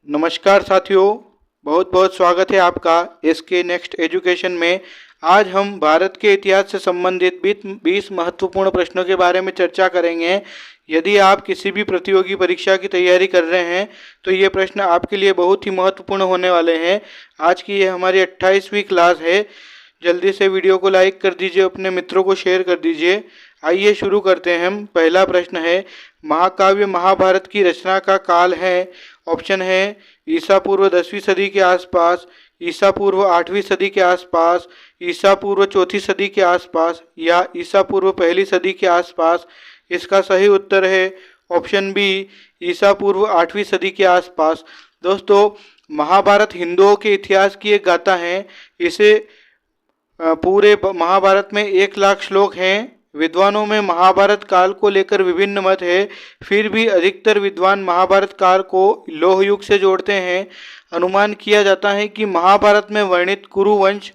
नमस्कार साथियों, बहुत बहुत स्वागत है आपका एसके नेक्स्ट एजुकेशन में। आज हम भारत के इतिहास से संबंधित 20 महत्वपूर्ण प्रश्नों के बारे में चर्चा करेंगे। यदि आप किसी भी प्रतियोगी परीक्षा की तैयारी कर रहे हैं तो ये प्रश्न आपके लिए बहुत ही महत्वपूर्ण होने वाले हैं। आज की ये हमारी 28वीं क्लास है। जल्दी से वीडियो को लाइक कर दीजिए, अपने मित्रों को शेयर कर दीजिए। आइए शुरू करते हैं हम। पहला प्रश्न है, महाकाव्य महाभारत की रचना का काल है। ऑप्शन है ईसा पूर्व 10वीं सदी के आसपास, ईसा पूर्व 8वीं सदी के आसपास, ईसा पूर्व 4वीं सदी के आसपास या ईसा पूर्व 1ली सदी के आसपास। इसका सही उत्तर है ऑप्शन बी, ईसा पूर्व 8वीं सदी के आसपास। दोस्तों, महाभारत हिंदुओं के इतिहास की एक गाथा है। इसे पूरे महाभारत में 1 लाख श्लोक हैं। विद्वानों में महाभारत काल को लेकर विभिन्न मत है, फिर भी अधिकतर विद्वान महाभारत काल को लौह युग से जोड़ते हैं। अनुमान किया जाता है कि महाभारत में वर्णित कुरु वंश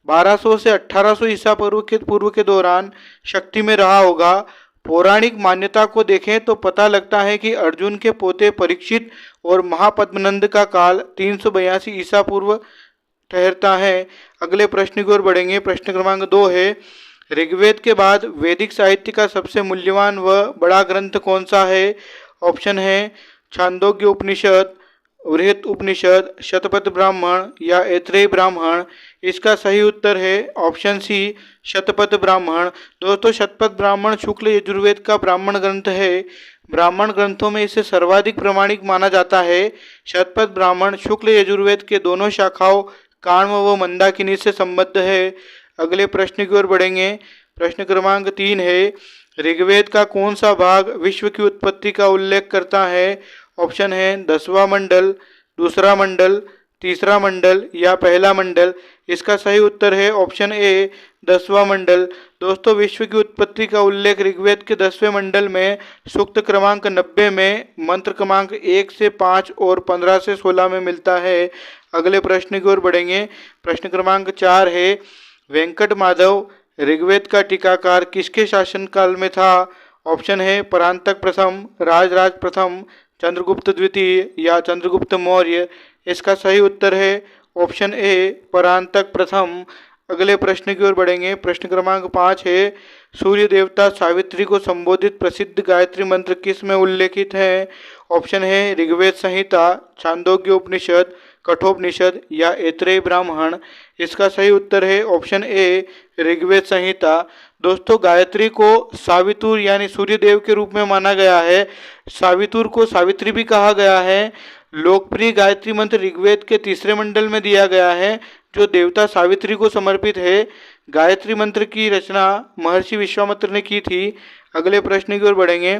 1200 से 1800 ईसा पूर्व के दौरान शक्ति में रहा होगा। पौराणिक मान्यता को देखें तो पता लगता है कि अर्जुन के पोते परीक्षित और महापद्मनंद का काल 382 ईसा पूर्व ठहरता है। अगले प्रश्न की ओर बढ़ेंगे। प्रश्न क्रमांक 2 है, ऋग्वेद के बाद वैदिक साहित्य का सबसे मूल्यवान व बड़ा ग्रंथ कौन सा है? ऑप्शन है छांदोग्य उपनिषद, बृहत उपनिषद, शतपथ ब्राह्मण या ऐत्रेय ब्राह्मण। इसका सही उत्तर है ऑप्शन सी, शतपथ ब्राह्मण। दोस्तों, शतपथ ब्राह्मण शुक्ल यजुर्वेद का ब्राह्मण ग्रंथ है। ब्राह्मण ग्रंथों में इसे सर्वाधिक प्रमाणिक माना जाता है। शतपथ ब्राह्मण शुक्ल यजुर्वेद के दोनों शाखाओं काण्व व मंदाकिनी से संबद्ध है। अगले प्रश्न की ओर बढ़ेंगे। प्रश्न क्रमांक 3 है, ऋग्वेद का कौन सा भाग विश्व की उत्पत्ति का उल्लेख करता है? ऑप्शन है 10वां मंडल, दूसरा मंडल, तीसरा मंडल या पहला मंडल। इसका सही उत्तर है ऑप्शन ए, 10वां मंडल। दोस्तों, विश्व की उत्पत्ति का उल्लेख ऋग्वेद के 10वें मंडल में सूक्त क्रमांक 90 में, मंत्र क्रमांक 1 से 5 और 15 से 16 में मिलता है। अगले प्रश्न की ओर बढ़ेंगे। प्रश्न क्रमांक 4 है, वेंकट माधव ऋग्वेद का टीकाकार किसके शासनकाल में था? ऑप्शन है परांतक प्रथम, राजराज प्रथम, चंद्रगुप्त द्वितीय या चंद्रगुप्त मौर्य। इसका सही उत्तर है ऑप्शन ए, परांतक प्रथम। अगले प्रश्न की ओर बढ़ेंगे। प्रश्न क्रमांक 5 है, सूर्य देवता सावित्री को संबोधित प्रसिद्ध गायत्री मंत्र किस में उल्लेखित है? ऑप्शन है ऋग्वेद संहिता, छांदोग्य उपनिषद, कठोपनिषद या ऐत्रेय ब्राह्मण। इसका सही उत्तर है ऑप्शन ए, ऋग्वेद संहिता। दोस्तों, गायत्री को सावितुर यानी सूर्यदेव के रूप में माना गया है। सावितुर को सावित्री भी कहा गया है। लोकप्रिय गायत्री मंत्र ऋग्वेद के 3रे मंडल में दिया गया है, जो देवता सावित्री को समर्पित है। गायत्री मंत्र की रचना महर्षि विश्वामित्र ने की थी। अगले प्रश्न की ओर बढ़ेंगे।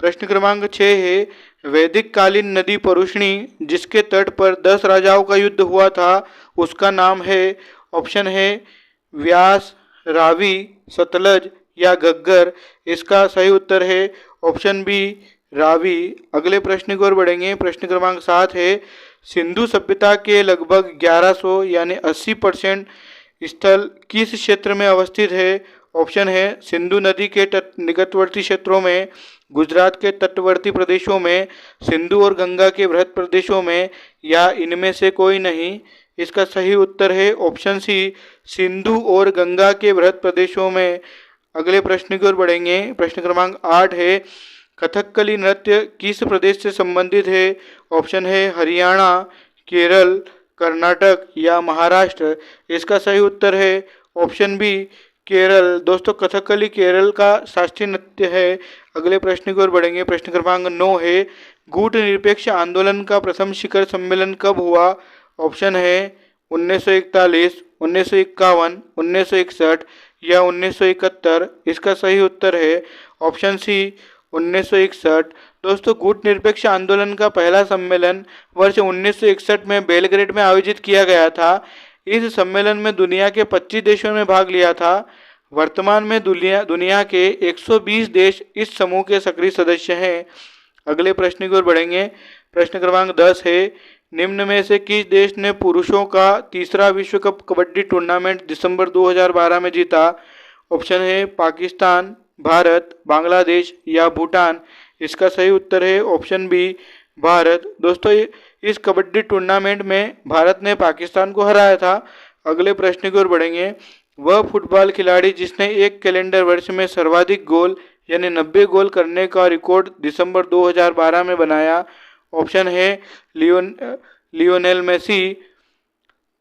प्रश्न क्रमांक 6 है, वैदिक कालीन नदी परुष्णी जिसके तट पर 10 राजाओं का युद्ध हुआ था, उसका नाम है? ऑप्शन है व्यास, रावी, सतलज या घग्गर। इसका सही उत्तर है ऑप्शन बी, रावी। अगले प्रश्न की ओर बढ़ेंगे। प्रश्न क्रमांक 7 है, सिंधु सभ्यता के लगभग 1100 यानी 80% स्थल किस क्षेत्र में अवस्थित है? ऑप्शन है सिंधु नदी के निकटवर्ती क्षेत्रों में, गुजरात के तटवर्ती प्रदेशों में, सिंधु और गंगा के बृहद प्रदेशों में या इनमें से कोई नहीं। इसका सही उत्तर है ऑप्शन सी, सिंधु और गंगा के बृहद प्रदेशों में। अगले प्रश्न की ओर बढ़ेंगे। प्रश्न क्रमांक 8 है, कथकली नृत्य किस प्रदेश से संबंधित है? ऑप्शन है हरियाणा, केरल, कर्नाटक या महाराष्ट्र। इसका सही उत्तर है ऑप्शन बी, केरल। दोस्तों, कथकली केरल का शास्त्रीय नृत्य है। अगले प्रश्न की ओर बढ़ेंगे। प्रश्न क्रमांक 9 है, गुट निरपेक्ष आंदोलन का प्रथम शिखर सम्मेलन कब हुआ? ऑप्शन है 1941, 1951, 1961 या 1971। इसका सही उत्तर है ऑप्शन सी, 1961। दोस्तों, गुट निरपेक्ष आंदोलन का पहला सम्मेलन वर्ष 1961 में बेलग्रेड में आयोजित किया गया था। इस सम्मेलन में दुनिया के 25 देशों ने भाग लिया था। वर्तमान में दुनिया के 120 देश इस समूह के सक्रिय सदस्य हैं। अगले प्रश्न की ओर बढ़ेंगे। प्रश्न क्रमांक 10 है, निम्न में से किस देश ने पुरुषों का तीसरा विश्व कप कबड्डी टूर्नामेंट दिसंबर 2012 में जीता? ऑप्शन है पाकिस्तान, भारत, बांग्लादेश या भूटान। इसका सही उत्तर है ऑप्शन बी, भारत। दोस्तों, इस कबड्डी टूर्नामेंट में भारत ने पाकिस्तान को हराया था। अगले प्रश्न की ओर बढ़ेंगे। वह फुटबॉल खिलाड़ी जिसने एक कैलेंडर वर्ष में सर्वाधिक गोल यानी 90 गोल करने का रिकॉर्ड दिसंबर 2012 में बनाया। ऑप्शन है Lionel Messi,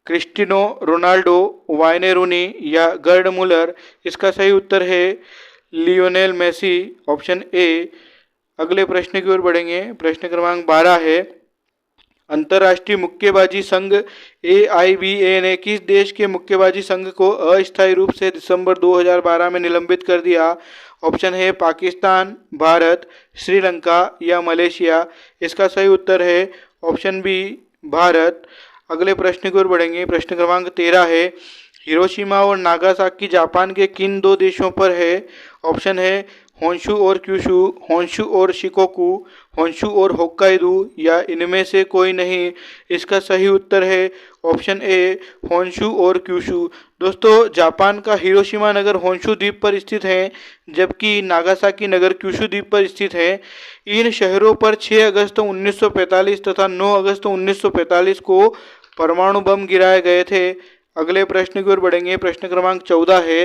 Cristiano Ronaldo, Wayne Rooney या गर्ड मुलर। इसका सही उत्तर है लियोनेल मेसी, ऑप्शन ए। अगले प्रश्न की ओर बढ़ेंगे। प्रश्न क्रमांक 12 है। अंतर्राष्ट्रीय मुक्केबाजी संघ AIBA ने किस देश के मुक्केबाजी संघ को अस्थायी रूप से दिसंबर 2012 में निलंबित कर दिया? ऑप्शन है पाकिस्तान, भारत, श्रीलंका या मलेशिया। इसका सही उत्तर है ऑप्शन बी, भारत। अगले प्रश्न की ओर बढ़ेंगे। प्रश्न क्रमांक 13 है। हिरोशिमा और नागासाकी जापान के किन दो देशों पर है? ऑप्शन है होन्शु और क्यूशु, होन्शु और शिकोकू, होन्शु और होक्काइडो या इनमें से कोई नहीं। इसका सही उत्तर है ऑप्शन ए, होन्शु और क्यूशु। दोस्तों, जापान का हिरोशिमा नगर होन्शु द्वीप पर स्थित है, जबकि नागासाकी नगर क्यूशु द्वीप पर स्थित है। इन शहरों पर 6 अगस्त 1945 तथा 9 अगस्त 1945 को परमाणु बम गिराए गए थे। अगले प्रश्न की ओर बढ़ेंगे। प्रश्न क्रमांक 14 है।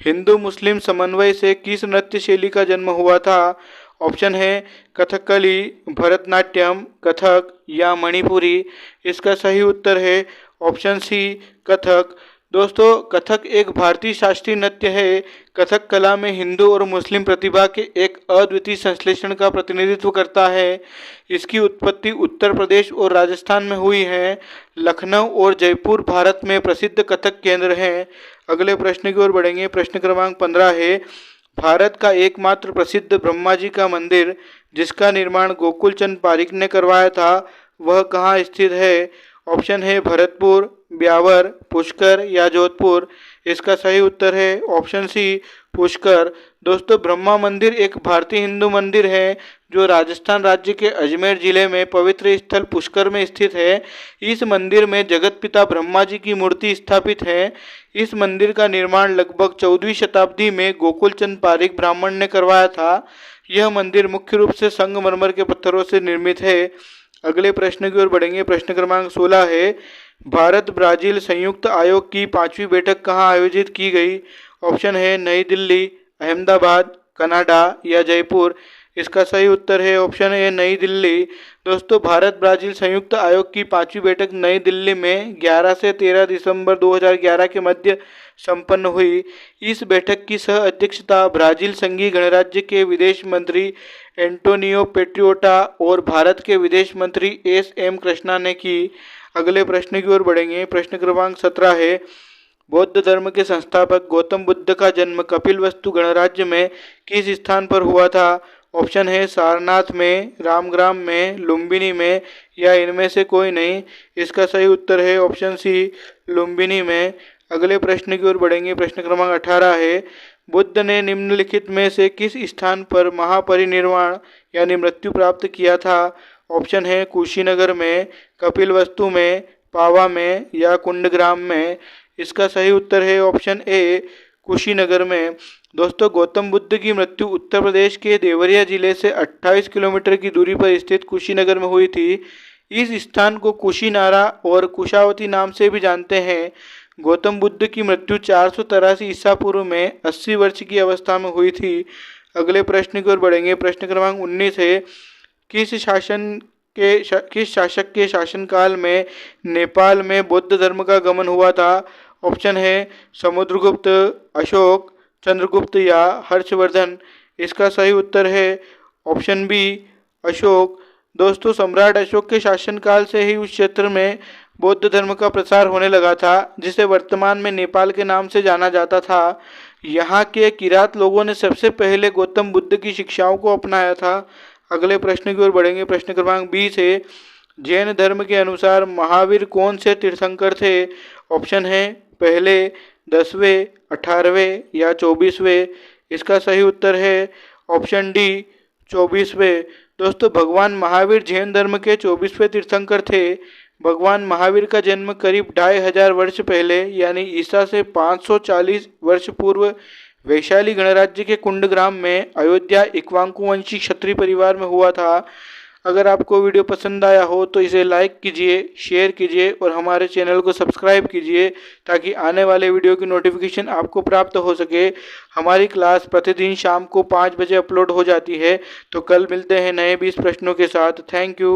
हिंदू मुस्लिम समन्वय से किस नृत्य शैली का जन्म हुआ था? ऑप्शन है कथकली, भरतनाट्यम, कथक या मणिपुरी। इसका सही उत्तर है ऑप्शन सी, कथक। दोस्तों, कथक एक भारतीय शास्त्रीय नृत्य है। कथक कला में हिंदू और मुस्लिम प्रतिभा के एक अद्वितीय संश्लेषण का प्रतिनिधित्व करता है। इसकी उत्पत्ति उत्तर प्रदेश और राजस्थान में हुई है। लखनऊ और जयपुर भारत में प्रसिद्ध कथक केंद्र हैं। अगले प्रश्न की ओर बढ़ेंगे। प्रश्न क्रमांक 15 है। भारत का एकमात्र प्रसिद्ध ब्रह्मा जी का मंदिर जिसका निर्माण गोकुल चंद पारिक ने करवाया था, वह कहाँ स्थित है? ऑप्शन है भरतपुर, ब्यावर, पुष्कर या जोधपुर। इसका सही उत्तर है ऑप्शन सी, पुष्कर। दोस्तों, ब्रह्मा मंदिर एक भारतीय हिंदू मंदिर है जो राजस्थान राज्य के अजमेर जिले में पवित्र स्थल पुष्कर में स्थित है। इस मंदिर में जगत पिता ब्रह्मा जी की मूर्ति स्थापित है। इस मंदिर का निर्माण लगभग 14वीं शताब्दी में गोकुल चंद पारिक ब्राह्मण ने करवाया था। यह मंदिर मुख्य रूप से संगमरमर के पत्थरों से निर्मित है। अगले प्रश्न की ओर बढ़ेंगे। प्रश्न क्रमांक 16 है। भारत ब्राजील संयुक्त आयोग की 5वीं बैठक कहाँ आयोजित की गई? ऑप्शन है नई दिल्ली, अहमदाबाद, कनाडा या जयपुर। इसका सही उत्तर है ऑप्शन ए, नई दिल्ली। दोस्तों, भारत ब्राजील संयुक्त आयोग की 5वीं बैठक नई दिल्ली में 11 से 13 दिसंबर 2011 के मध्य संपन्न हुई। इस बैठक की सह अध्यक्षता ब्राजील संघीय गणराज्य के विदेश मंत्री एंटोनियो पेट्रियोटा और भारत के विदेश मंत्री SM कृष्णा ने की। अगले प्रश्न की ओर बढ़ेंगे। प्रश्न क्रमांक 17 है। बौद्ध धर्म के संस्थापक गौतम बुद्ध का जन्म कपिलवस्तु गणराज्य में किस स्थान पर हुआ था? ऑप्शन है सारनाथ में, रामग्राम में, लुम्बिनी में या इनमें से कोई नहीं। इसका सही उत्तर है ऑप्शन सी, लुम्बिनी में। अगले प्रश्न की ओर बढ़ेंगे। प्रश्न क्रमांक 18 है। बुद्ध ने निम्नलिखित में से किस स्थान पर महापरिनिर्वाण यानी मृत्यु प्राप्त किया था? ऑप्शन है कुशीनगर में, कपिलवस्तु में, पावा में या कुंडग्राम में। इसका सही उत्तर है ऑप्शन ए, कुशीनगर में। दोस्तों, गौतम बुद्ध की मृत्यु उत्तर प्रदेश के देवरिया जिले से 28 किलोमीटर की दूरी पर स्थित कुशीनगर में हुई थी। इस स्थान को कुशीनारा और कुशावती नाम से भी जानते हैं। गौतम बुद्ध की मृत्यु 483 ईसा पूर्व में 80 वर्ष की अवस्था में हुई थी। अगले प्रश्न की ओर बढ़ेंगे। प्रश्न क्रमांक 19 है। किस शासक के शासनकाल में नेपाल में बौद्ध धर्म का गमन हुआ था? ऑप्शन है समुद्रगुप्त, अशोक, चंद्रगुप्त या हर्षवर्धन। इसका सही उत्तर है ऑप्शन बी, अशोक। दोस्तों, सम्राट अशोक के शासनकाल से ही उस क्षेत्र में बौद्ध धर्म का प्रसार होने लगा था, जिसे वर्तमान में नेपाल के नाम से जाना जाता था। यहाँ के किरात लोगों ने सबसे पहले गौतम बुद्ध की शिक्षाओं को अपनाया था। अगले प्रश्न की ओर बढ़ेंगे। प्रश्न क्रमांक 20 है। जैन धर्म के अनुसार महावीर कौन से तीर्थंकर थे? ऑप्शन है पहले, 10वें, 18वें या 24वें। इसका सही उत्तर है ऑप्शन डी, 24वें। दोस्तों, भगवान महावीर जैन धर्म के 24वें तीर्थंकर थे। भगवान महावीर का जन्म करीब 2500 वर्ष पहले यानी ईसा से 540 वर्ष पूर्व वैशाली गणराज्य के कुंडग्राम में अयोध्या इक्ष्वाकु वंशी क्षत्रिय परिवार में हुआ था। अगर आपको वीडियो पसंद आया हो तो इसे लाइक कीजिए, शेयर कीजिए और हमारे चैनल को सब्सक्राइब कीजिए ताकि आने वाले वीडियो की नोटिफिकेशन आपको प्राप्त हो सके। हमारी क्लास प्रतिदिन शाम को 5 बजे अपलोड हो जाती है। तो कल मिलते हैं नए 20 प्रश्नों के साथ। Thank you.